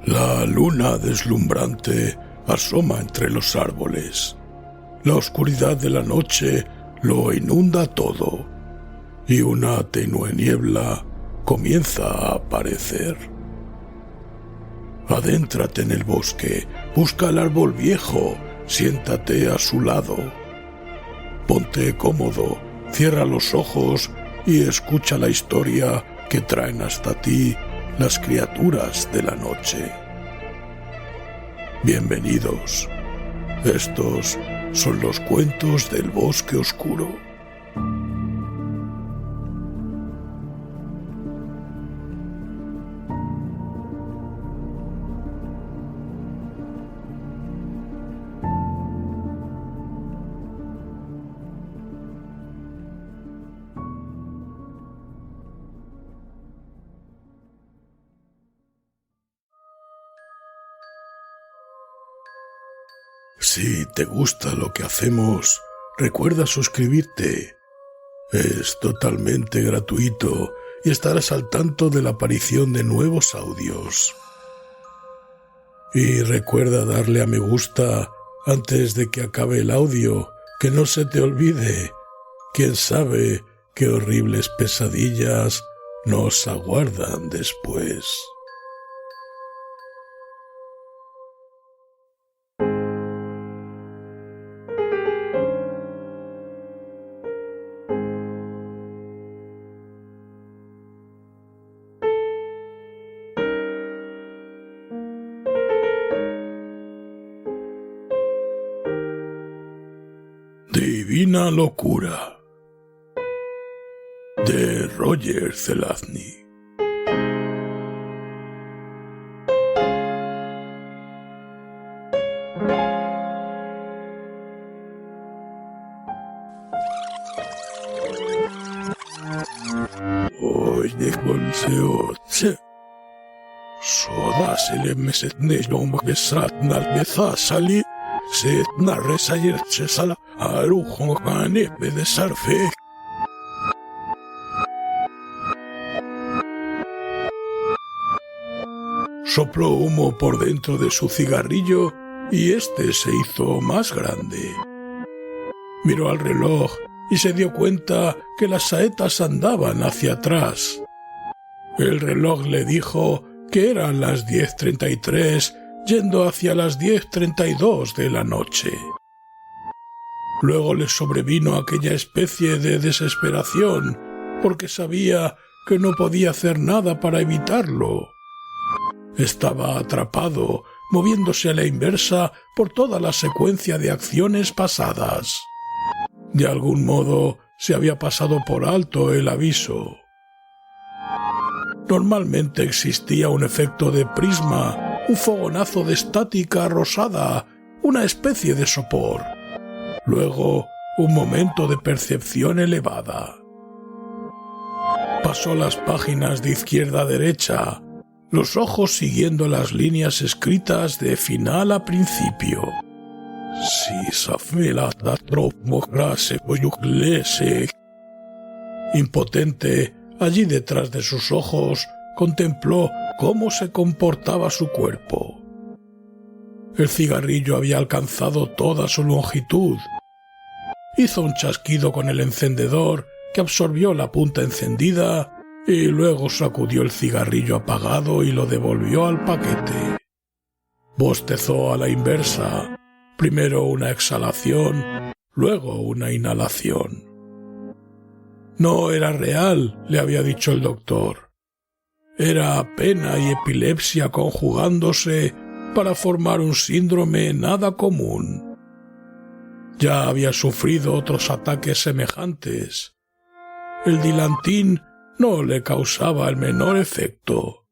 La luna deslumbrante asoma entre los árboles. La oscuridad de la noche lo inunda todo y una tenue niebla comienza a aparecer. Adéntrate en el bosque, busca el árbol viejo, siéntate a su lado. Ponte cómodo, cierra los ojos y escucha la historia que traen hasta ti las criaturas de la noche. Bienvenidos. Estos son los cuentos del bosque oscuro. Si te gusta lo que hacemos, recuerda suscribirte. Es totalmente gratuito y estarás al tanto de la aparición de nuevos audios. Y recuerda darle a me gusta antes de que acabe el audio, que no se te olvide. Quién sabe qué horribles pesadillas nos aguardan después. Divina locura, de Roger Zelazny. Oye, Colseoce, sodasele mesetnejom besratnar besasali, setna resayerchesala. Arujo canepe de sarfe. Sopló humo por dentro de su cigarrillo y este se hizo más grande. Miró al reloj y se dio cuenta que las saetas andaban hacia atrás. El reloj le dijo que eran las 10:33, yendo hacia las 10:32 de la noche. Luego le sobrevino aquella especie de desesperación, porque sabía que no podía hacer nada para evitarlo. Estaba atrapado, moviéndose a la inversa por toda la secuencia de acciones pasadas. De algún modo se había pasado por alto el aviso. Normalmente existía un efecto de prisma, un fogonazo de estática rosada, una especie de sopor. Luego, un momento de percepción elevada. Pasó las páginas de izquierda a derecha, los ojos siguiendo las líneas escritas de final a principio. Impotente, allí detrás de sus ojos, contempló cómo se comportaba su cuerpo. El cigarrillo había alcanzado toda su longitud. Hizo un chasquido con el encendedor que absorbió la punta encendida y luego sacudió el cigarrillo apagado y lo devolvió al paquete. Bostezó a la inversa, primero una exhalación, luego una inhalación. No era real, le había dicho el doctor. Era pena y epilepsia conjugándose para formar un síndrome nada común. Ya había sufrido otros ataques semejantes. El dilantín no le causaba el menor efecto.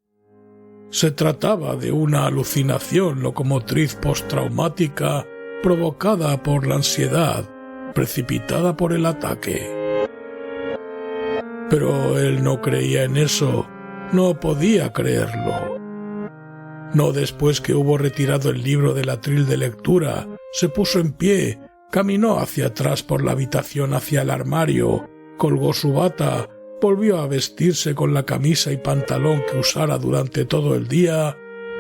Se trataba de una alucinación locomotriz postraumática provocada por la ansiedad precipitada por el ataque. Pero él no creía en eso, no podía creerlo. No después que hubo retirado el libro del atril de lectura, se puso en pie, caminó hacia atrás por la habitación hacia el armario, colgó su bata, volvió a vestirse con la camisa y pantalón que usara durante todo el día,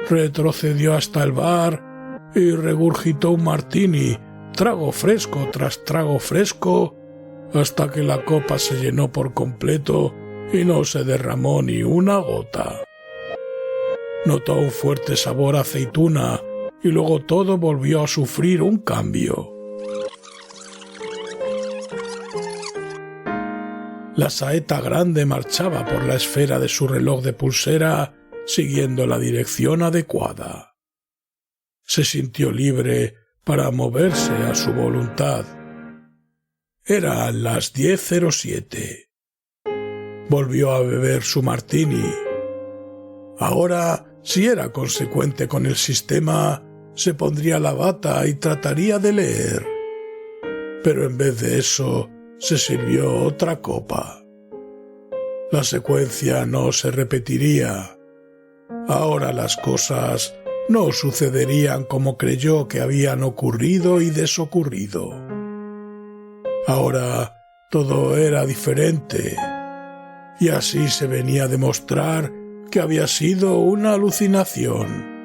retrocedió hasta el bar y regurgitó un martini, trago fresco tras trago fresco, hasta que la copa se llenó por completo y no se derramó ni una gota. Notó un fuerte sabor a aceituna y luego todo volvió a sufrir un cambio. La saeta grande marchaba por la esfera de su reloj de pulsera siguiendo la dirección adecuada. Se sintió libre para moverse a su voluntad. Eran las 10:07. Volvió a beber su martini. Ahora, si era consecuente con el sistema, se pondría la bata y trataría de leer. Pero en vez de eso, se sirvió otra copa. La secuencia no se repetiría. Ahora las cosas no sucederían como creyó que habían ocurrido y desocurrido. Ahora todo era diferente, y así se venía a demostrar que había sido una alucinación.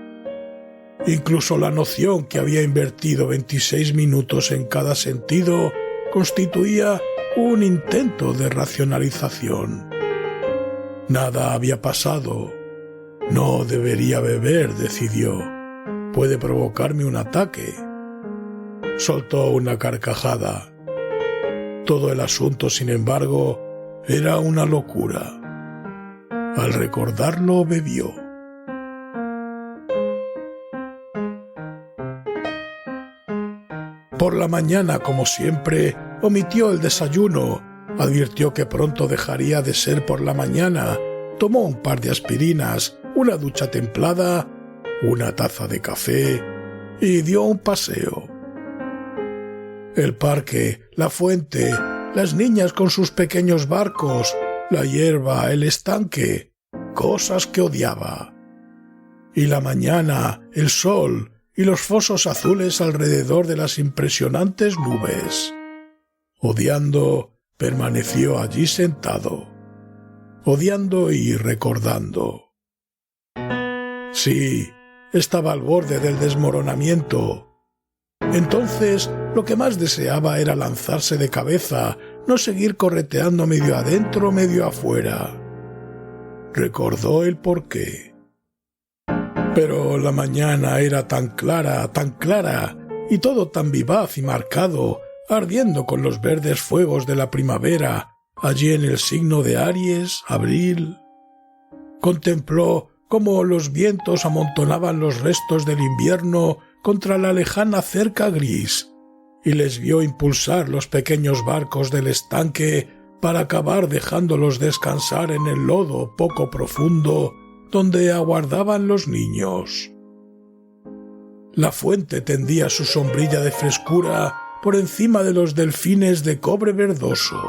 Incluso la noción que había invertido 26 minutos en cada sentido constituía un intento de racionalización. Nada había pasado. No debería beber, decidió. Puede provocarme un ataque. Soltó una carcajada. Todo el asunto, sin embargo, era una locura. Al recordarlo, bebió. Por la mañana, como siempre, omitió el desayuno. Advirtió que pronto dejaría de ser por la mañana. Tomó un par de aspirinas, una ducha templada, una taza de café y dio un paseo. El parque, la fuente, las niñas con sus pequeños barcos, la hierba, el estanque, cosas que odiaba. Y la mañana, el sol y los fosos azules alrededor de las impresionantes nubes. Odiando, permaneció allí sentado, odiando y recordando. Sí, estaba al borde del desmoronamiento. Entonces, lo que más deseaba era lanzarse de cabeza, no seguir correteando medio adentro, medio afuera. Recordó el porqué. Pero la mañana era tan clara, y todo tan vivaz y marcado, ardiendo con los verdes fuegos de la primavera, allí en el signo de Aries, abril. Contempló cómo los vientos amontonaban los restos del invierno contra la lejana cerca gris, y les vio impulsar los pequeños barcos del estanque para acabar dejándolos descansar en el lodo poco profundo donde aguardaban los niños. La fuente tendía su sombrilla de frescura por encima de los delfines de cobre verdoso.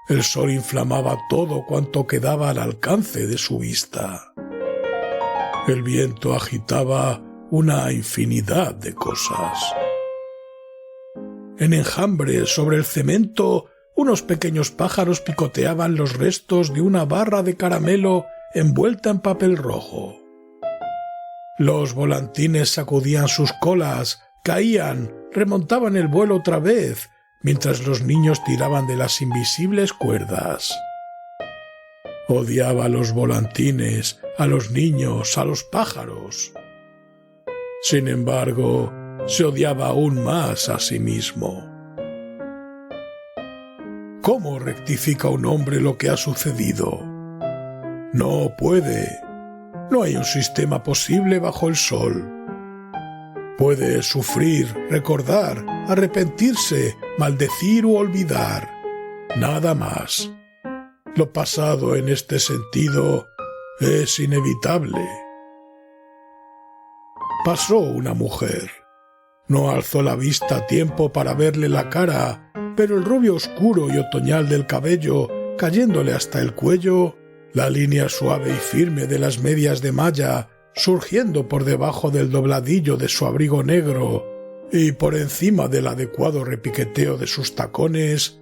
El sol inflamaba todo cuanto quedaba al alcance de su vista. El viento agitaba una infinidad de cosas. En enjambre sobre el cemento, unos pequeños pájaros picoteaban los restos de una barra de caramelo envuelta en papel rojo. Los volantines sacudían sus colas, caían, remontaban el vuelo otra vez, mientras los niños tiraban de las invisibles cuerdas. Odiaba a los volantines, a los niños, a los pájaros. Sin embargo, se odiaba aún más a sí mismo. ¿Cómo rectifica un hombre lo que ha sucedido? No puede. No hay un sistema posible bajo el sol. Puede sufrir, recordar, arrepentirse, maldecir u olvidar. Nada más. Lo pasado en este sentido es inevitable. Pasó una mujer. No alzó la vista a tiempo para verle la cara, pero el rubio oscuro y otoñal del cabello, cayéndole hasta el cuello, la línea suave y firme de las medias de malla, surgiendo por debajo del dobladillo de su abrigo negro y por encima del adecuado repiqueteo de sus tacones,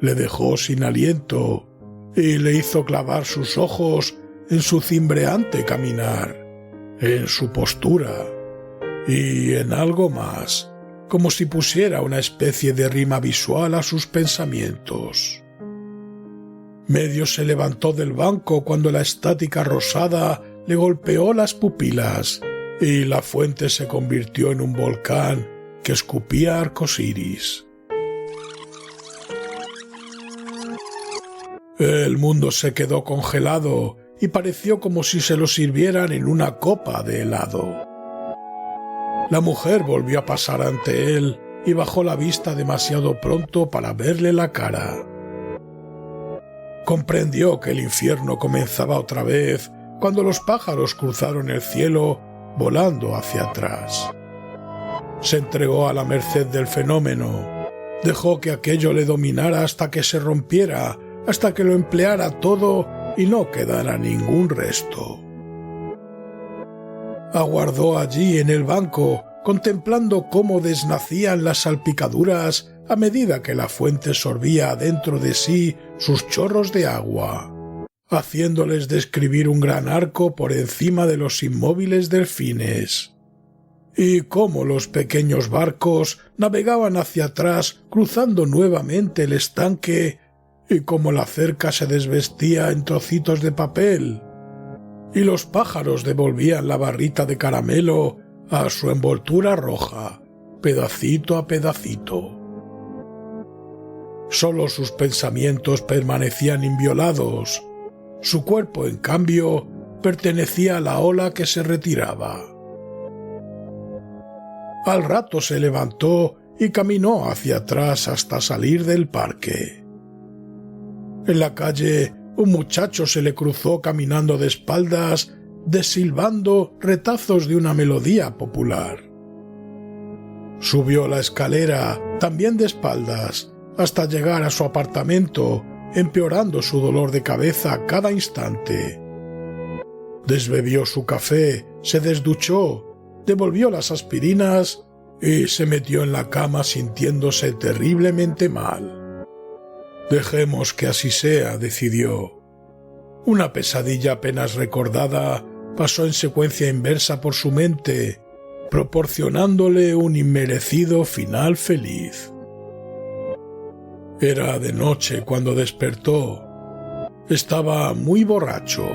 le dejó sin aliento y le hizo clavar sus ojos en su cimbreante caminar, en su postura y en algo más, como si pusiera una especie de rima visual a sus pensamientos. Medio se levantó del banco cuando la estática rosada le golpeó las pupilas y la fuente se convirtió en un volcán que escupía arcoíris. El mundo se quedó congelado y pareció como si se lo sirvieran en una copa de helado. La mujer volvió a pasar ante él y bajó la vista demasiado pronto para verle la cara. Comprendió que el infierno comenzaba otra vez cuando los pájaros cruzaron el cielo volando hacia atrás. Se entregó a la merced del fenómeno, dejó que aquello le dominara hasta que se rompiera, hasta que lo empleara todo y no quedara ningún resto. Aguardó allí en el banco, contemplando cómo desnacían las salpicaduras a medida que la fuente sorbía dentro de sí sus chorros de agua, haciéndoles describir un gran arco por encima de los inmóviles delfines, y cómo los pequeños barcos navegaban hacia atrás cruzando nuevamente el estanque, y cómo la cerca se desvestía en trocitos de papel, y los pájaros devolvían la barrita de caramelo a su envoltura roja, pedacito a pedacito. Solo sus pensamientos permanecían inviolados. Su cuerpo, en cambio, pertenecía a la ola que se retiraba. Al rato se levantó y caminó hacia atrás hasta salir del parque. En la calle, un muchacho se le cruzó caminando de espaldas, desilvando retazos de una melodía popular. Subió la escalera, también de espaldas, hasta llegar a su apartamento, empeorando su dolor de cabeza a cada instante. Desbebió su café, se desduchó, devolvió las aspirinas y se metió en la cama sintiéndose terriblemente mal. Dejemos que así sea, decidió. Una pesadilla apenas recordada pasó en secuencia inversa por su mente, proporcionándole un inmerecido final feliz. Era de noche cuando despertó. Estaba muy borracho.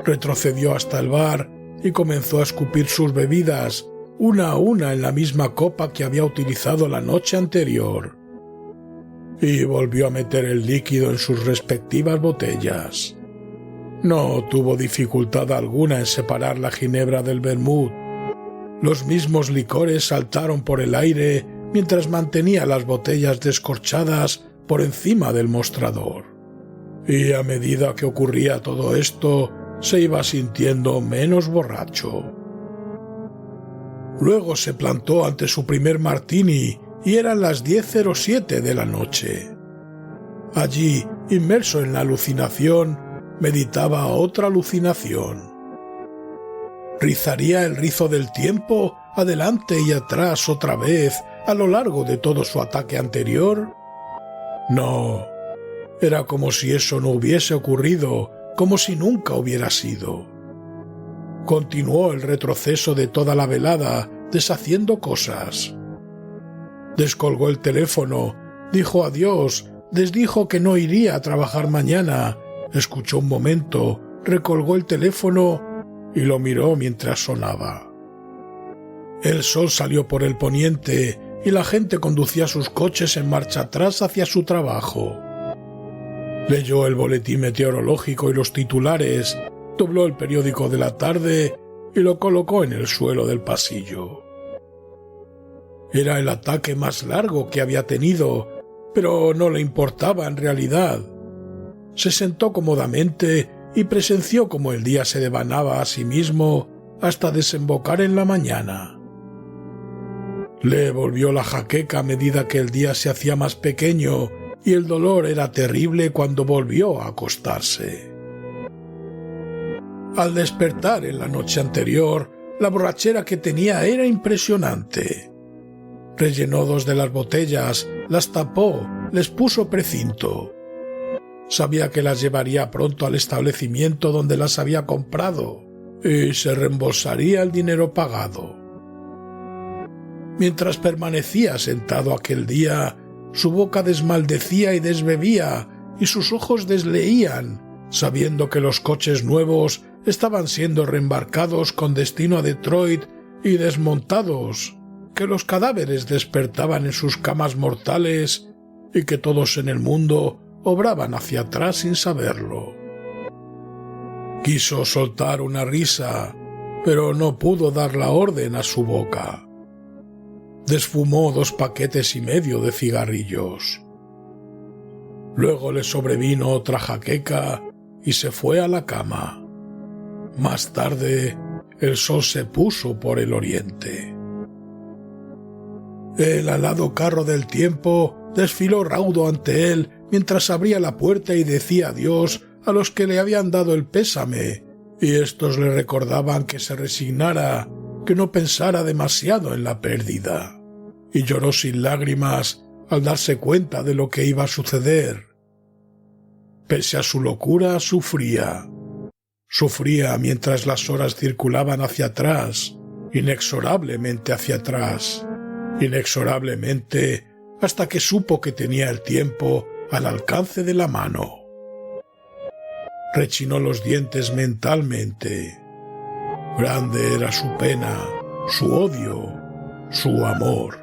Retrocedió hasta el bar y comenzó a escupir sus bebidas, una a una en la misma copa que había utilizado la noche anterior. Y volvió a meter el líquido en sus respectivas botellas. No tuvo dificultad alguna en separar la ginebra del vermut. Los mismos licores saltaron por el aire mientras mantenía las botellas descorchadas por encima del mostrador. Y a medida que ocurría todo esto, se iba sintiendo menos borracho. Luego se plantó ante su primer martini y eran las 10:07 de la noche. Allí, inmerso en la alucinación, meditaba otra alucinación. ¿Rizaría el rizo del tiempo adelante y atrás otra vez a lo largo de todo su ataque anterior? No, era como si eso no hubiese ocurrido, como si nunca hubiera sido. Continuó el retroceso de toda la velada, deshaciendo cosas. Descolgó el teléfono, dijo adiós, desdijo que no iría a trabajar mañana, escuchó un momento, recolgó el teléfono y lo miró mientras sonaba. El sol salió por el poniente y la gente conducía sus coches en marcha atrás hacia su trabajo. Leyó el boletín meteorológico y los titulares, dobló el periódico de la tarde y lo colocó en el suelo del pasillo. Era el ataque más largo que había tenido, pero no le importaba en realidad. Se sentó cómodamente y presenció cómo el día se devanaba a sí mismo hasta desembocar en la mañana. Le volvió la jaqueca a medida que el día se hacía más pequeño y el dolor era terrible cuando volvió a acostarse. Al despertar en la noche anterior, la borrachera que tenía era impresionante. Rellenó 2 de las botellas, las tapó, les puso precinto. Sabía que las llevaría pronto al establecimiento donde las había comprado, y se reembolsaría el dinero pagado. Mientras permanecía sentado aquel día, su boca desmaldecía y desbebía, y sus ojos desleían, sabiendo que los coches nuevos estaban siendo reembarcados con destino a Detroit y desmontados, que los cadáveres despertaban en sus camas mortales y que todos en el mundo obraban hacia atrás sin saberlo. Quiso soltar una risa, pero no pudo dar la orden a su boca. Desfumó 2,5 paquetes de cigarrillos. Luego le sobrevino otra jaqueca y se fue a la cama. Más tarde, el sol se puso por el oriente. El alado carro del tiempo desfiló raudo ante él mientras abría la puerta y decía adiós a los que le habían dado el pésame, y éstos le recordaban que se resignara, que no pensara demasiado en la pérdida, y lloró sin lágrimas al darse cuenta de lo que iba a suceder. Pese a su locura, sufría. Sufría mientras las horas circulaban hacia atrás, inexorablemente hacia atrás, inexorablemente hasta que supo que tenía el tiempo al alcance de la mano. Rechinó los dientes mentalmente. Grande era su pena, su odio, su amor.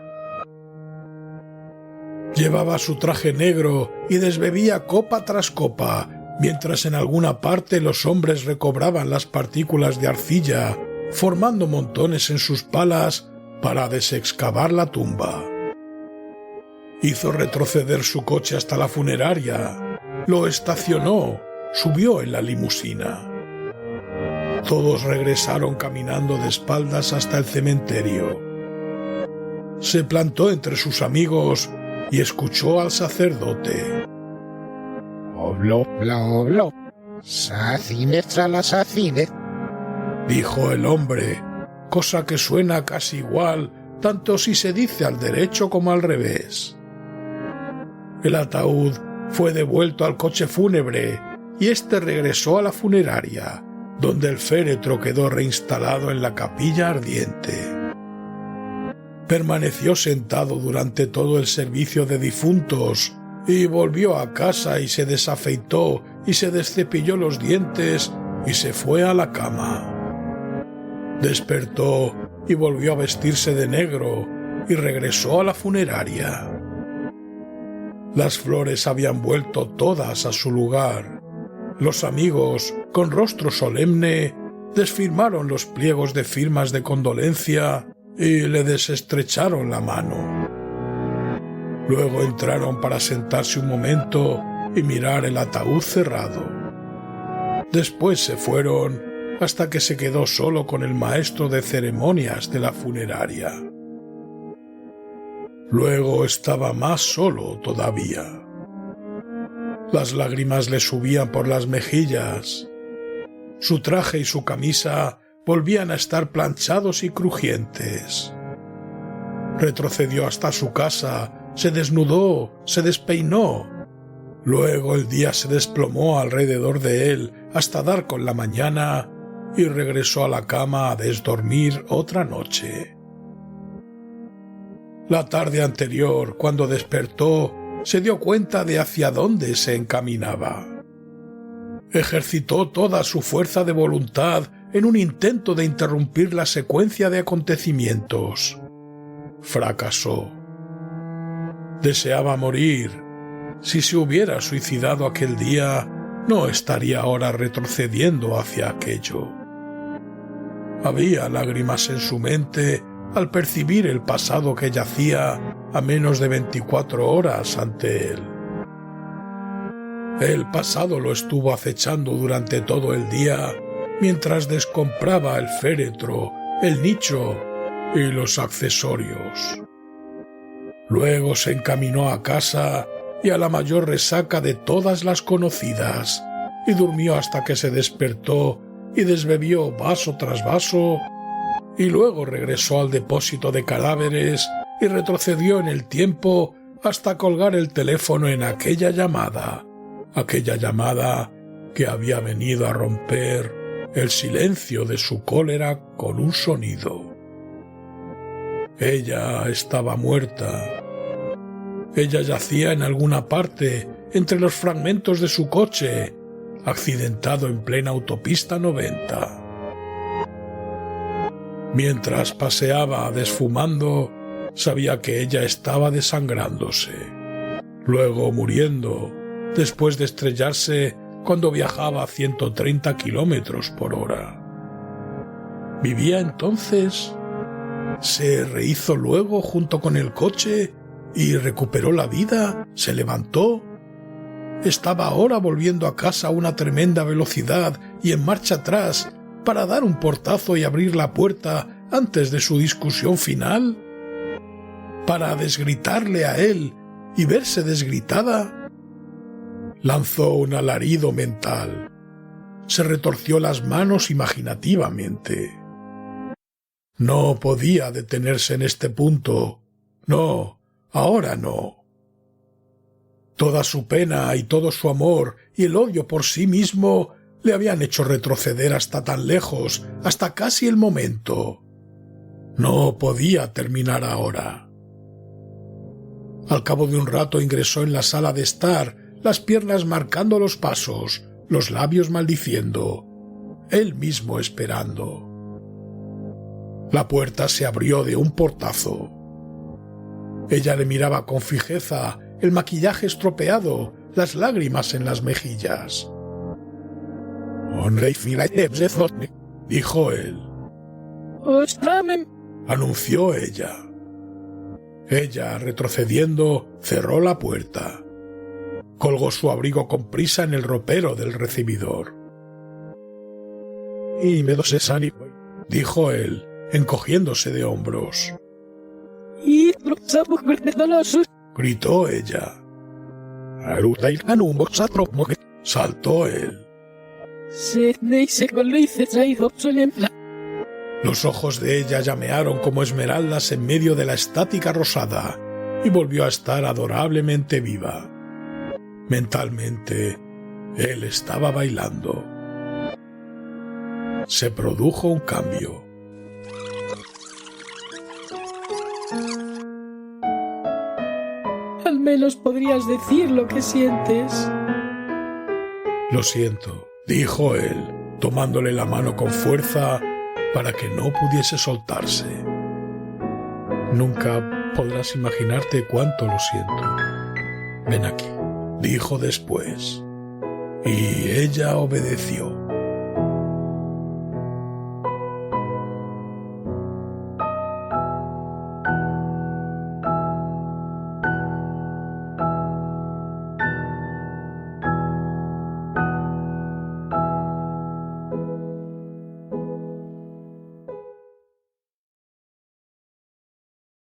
Llevaba su traje negro y desbebía copa tras copa, mientras en alguna parte los hombres recobraban las partículas de arcilla, formando montones en sus palas para desexcavar la tumba. Hizo retroceder su coche hasta la funeraria, lo estacionó, subió en la limusina. Todos regresaron caminando de espaldas hasta el cementerio. Se plantó entre sus amigos y escuchó al sacerdote. Oblo, bla, oblo. Sacine trala sacine, dijo el hombre, cosa que suena casi igual, tanto si se dice al derecho como al revés. El ataúd fue devuelto al coche fúnebre y éste regresó a la funeraria, donde el féretro quedó reinstalado en la capilla ardiente. Permaneció sentado durante todo el servicio de difuntos y volvió a casa y se desafeitó y se descepilló los dientes y se fue a la cama. Despertó y volvió a vestirse de negro y regresó a la funeraria. Las flores habían vuelto todas a su lugar. Los amigos, con rostro solemne, desfirmaron los pliegos de firmas de condolencia y le desestrecharon la mano. Luego entraron para sentarse un momento y mirar el ataúd cerrado. Después se fueron hasta que se quedó solo con el maestro de ceremonias de la funeraria. Luego estaba más solo todavía. Las lágrimas le subían por las mejillas. Su traje y su camisa volvían a estar planchados y crujientes. Retrocedió hasta su casa, se desnudó, se despeinó. Luego el día se desplomó alrededor de él hasta dar con la mañana y regresó a la cama a desdormir otra noche. La tarde anterior, cuando despertó, se dio cuenta de hacia dónde se encaminaba. Ejercitó toda su fuerza de voluntad en un intento de interrumpir la secuencia de acontecimientos. Fracasó. Deseaba morir. Si se hubiera suicidado aquel día, no estaría ahora retrocediendo hacia aquello. Había lágrimas en su mente al percibir el pasado que yacía a menos de 24 horas ante él. El pasado lo estuvo acechando durante todo el día mientras descompraba el féretro, el nicho y los accesorios. Luego se encaminó a casa y a la mayor resaca de todas las conocidas y durmió hasta que se despertó y desbebió vaso tras vaso, y luego regresó al depósito de cadáveres y retrocedió en el tiempo hasta colgar el teléfono en aquella llamada que había venido a romper el silencio de su cólera con un sonido. Ella estaba muerta. Ella yacía en alguna parte entre los fragmentos de su coche, accidentado en plena autopista 90. Mientras paseaba desfumando, sabía que ella estaba desangrándose, luego muriendo, después de estrellarse cuando viajaba a 130 kilómetros por hora. ¿Vivía entonces? ¿Se rehizo luego junto con el coche y recuperó la vida? ¿Se levantó? ¿Estaba ahora volviendo a casa a una tremenda velocidad y en marcha atrás para dar un portazo y abrir la puerta antes de su discusión final? ¿Para desgritarle a él y verse desgritada? Lanzó un alarido mental. Se retorció las manos imaginativamente. No podía detenerse en este punto. No, ahora no. Toda su pena y todo su amor y el odio por sí mismo le habían hecho retroceder hasta tan lejos, hasta casi el momento. No podía terminar ahora. Al cabo de un rato ingresó en la sala de estar, las piernas marcando los pasos, los labios maldiciendo, él mismo esperando. La puerta se abrió de un portazo. Ella le miraba con fijeza, el maquillaje estropeado, las lágrimas en las mejillas. Dijo él. Anunció ella. Ella, retrocediendo, cerró la puerta. Colgó su abrigo con prisa en el ropero del recibidor. Dijo él, encogiéndose de hombros. Gritó ella. Saltó él. Los ojos de ella llamearon como esmeraldas en medio de la estática rosada y volvió a estar adorablemente viva. Mentalmente, él estaba bailando. Se produjo un cambio. Al menos podrías decir lo que sientes. Lo siento, dijo él, tomándole la mano con fuerza para que no pudiese soltarse. Nunca podrás imaginarte cuánto lo siento. Ven aquí, dijo después. Y ella obedeció.